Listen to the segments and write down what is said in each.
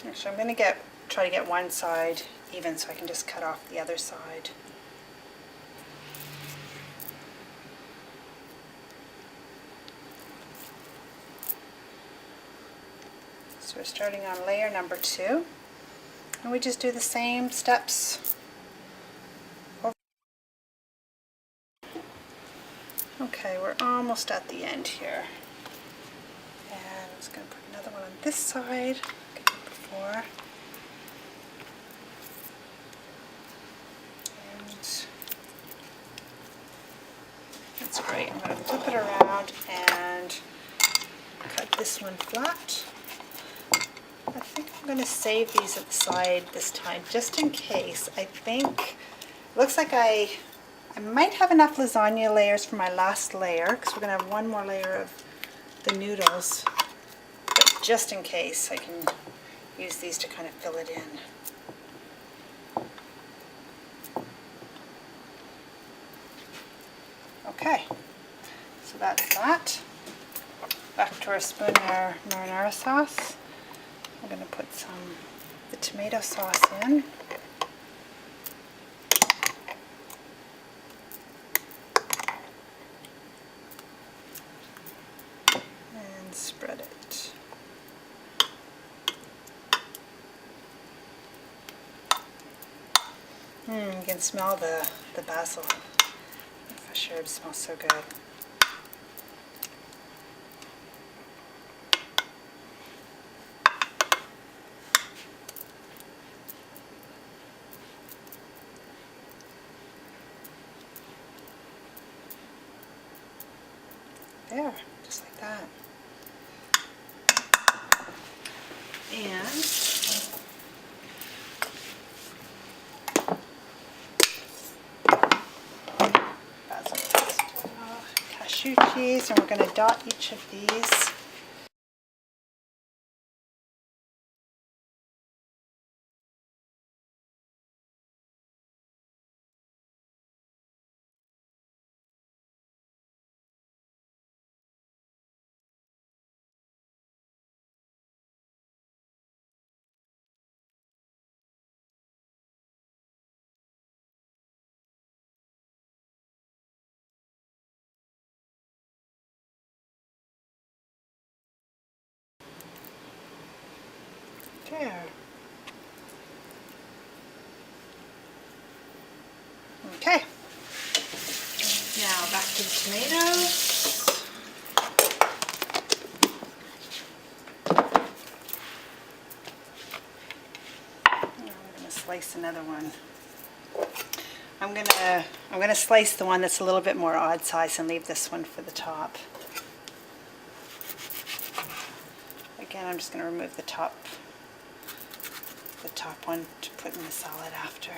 Actually, I'm going to try to get one side even so I can just cut off the other side. So we're starting on layer number 2, and we just do the same steps. Okay, we're almost at the end here. And I'm just going to put another one on this side, like I did before. And that's great. I'm going to flip it around and cut this one flat. I think I'm going to save these at the side this time, just in case. I think, looks like I might have enough lasagna layers for my last layer, because we're going to have one more layer of the noodles. But just in case, I can use these to kind of fill it in. Okay, so that's that. Back to our spoon our marinara sauce. I'm going to put the tomato sauce in. And spread it. You can smell the basil. For sure, it smells so good. There, just like that. And basil pesto, cashew cheese, and we're going to dot each of these. There. Okay. Now back to the tomatoes. Now I'm going to slice another one. I'm gonna slice the one that's a little bit more odd size and leave this one for the top. Again, I'm just going to remove the top one to put in the salad after.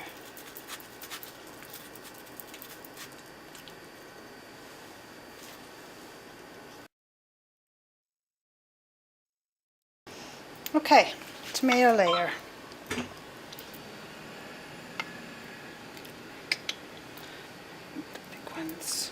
Okay, tomato layer. The big ones.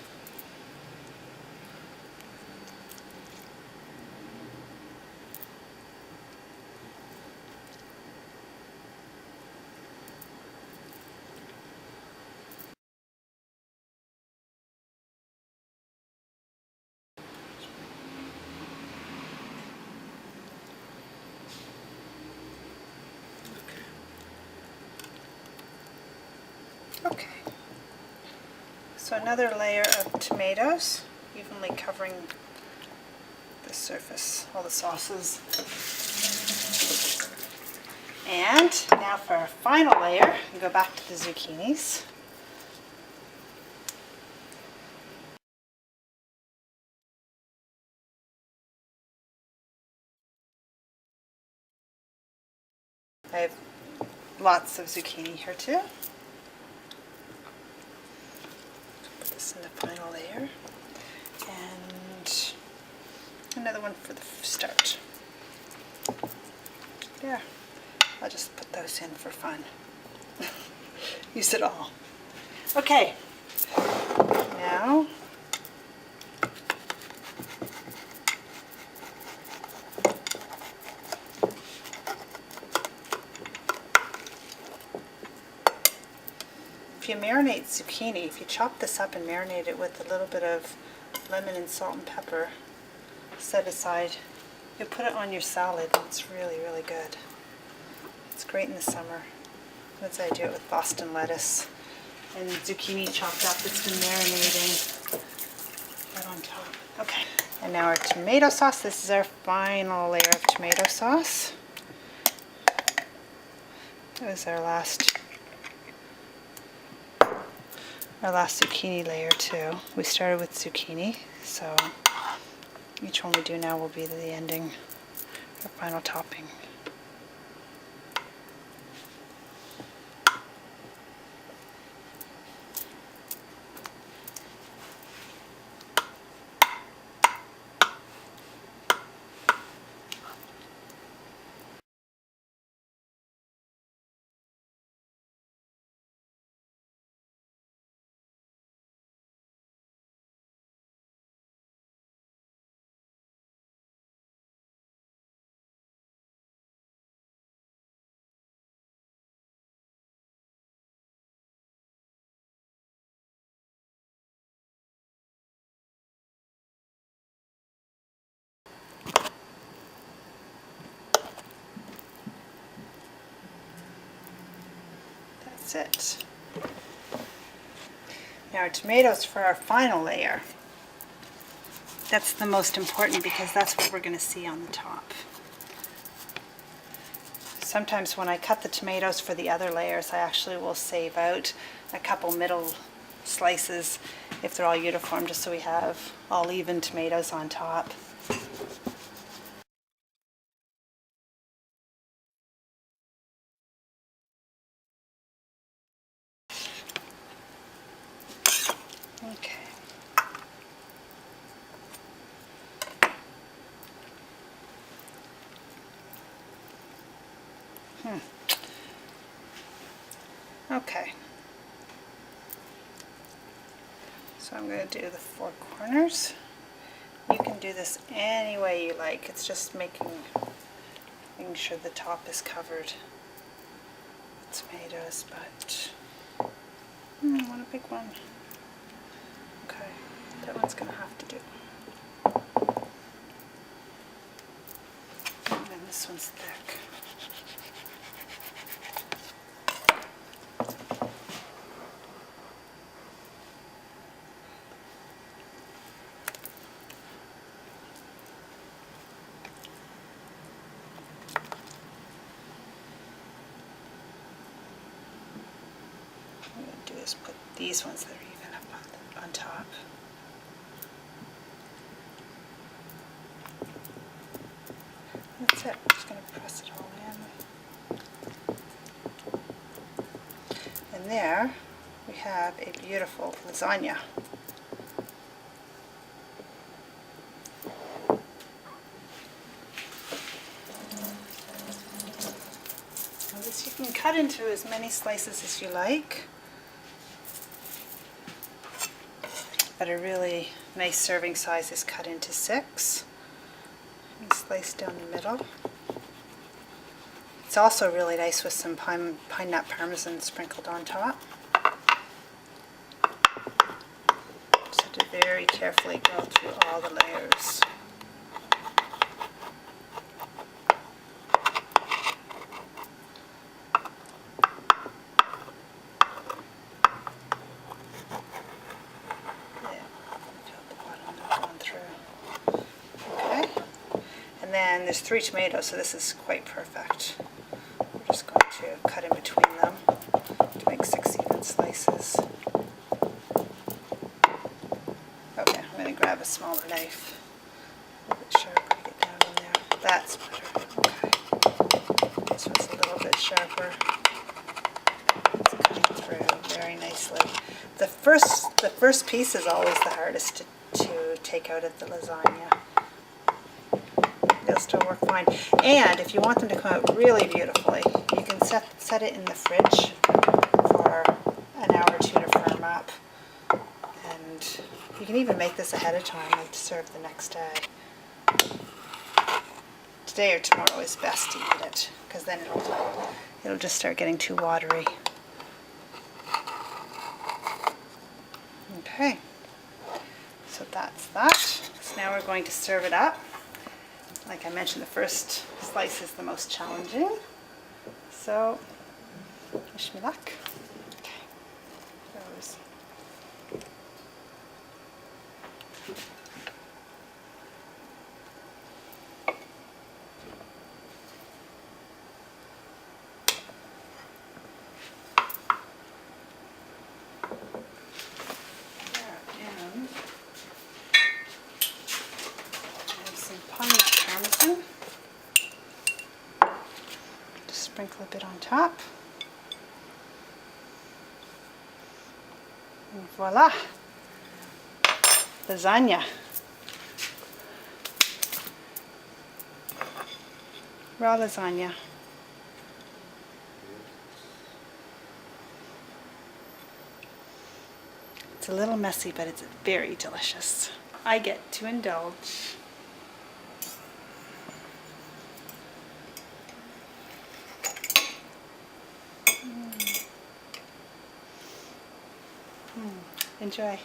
Okay, so another layer of tomatoes, evenly covering the surface, all the sauces. And now for our final layer, we go back to the zucchinis. I have lots of zucchini here too. Put this in the final layer. And another one for the start. There. I'll just put those in for fun. Use it all. Okay. Now if you marinate zucchini, if you chop this up and marinate it with a little bit of lemon and salt and pepper, set aside, you put it on your salad and it's really, really good. It's great in the summer. That's how I do it with Boston lettuce and zucchini chopped up that's been marinating right on top. Okay, and now our tomato sauce. This is our final layer of tomato sauce. That was our last zucchini layer too. We started with zucchini, so each one we do now will be the ending, our final topping. That's it. Now our tomatoes for our final layer. That's the most important because that's what we're going to see on the top. Sometimes when I cut the tomatoes for the other layers, I actually will save out a couple middle slices if they're all uniform, just so we have all even tomatoes on top. Okay. Okay. So I'm going to do the four corners. You can do this any way you like. It's just making sure the top is covered with tomatoes, but I want a big one. Okay, that one's going to have to do. And then this one's thick. What I'm going to do is put these ones that are even up on top. That's it. I'm just going to press it all in. And there we have a beautiful lasagna. Now this you can cut into as many slices as you like, but a really nice serving size is cut into 6 and sliced down the middle. It's also really nice with some pine nut parmesan sprinkled on top. Just have to very carefully go through all the layers. And there's 3 tomatoes, so this is quite perfect. We're just going to cut in between them to make 6 even slices. Okay, I'm going to grab a smaller knife. A little bit sharper to get down in there. That's better. Okay. This one's a little bit sharper. It's cutting through very nicely. The first piece is always the hardest to take out of the lasagna. They'll still work fine. And if you want them to come out really beautifully, you can set it in the fridge for an hour or 2 to firm up. And you can even make this ahead of time, like to serve the next day. Today or tomorrow is best to eat it, because then it'll just start getting too watery. Okay, so that's that. So now we're going to serve it up. Like I mentioned, the first slice is the most challenging. So, wish me luck. Okay, those. And some pine nut parmesan. Just sprinkle a bit on top. And voila! Lasagna. Raw lasagna. It's a little messy, but it's very delicious. I get to indulge. Enjoy.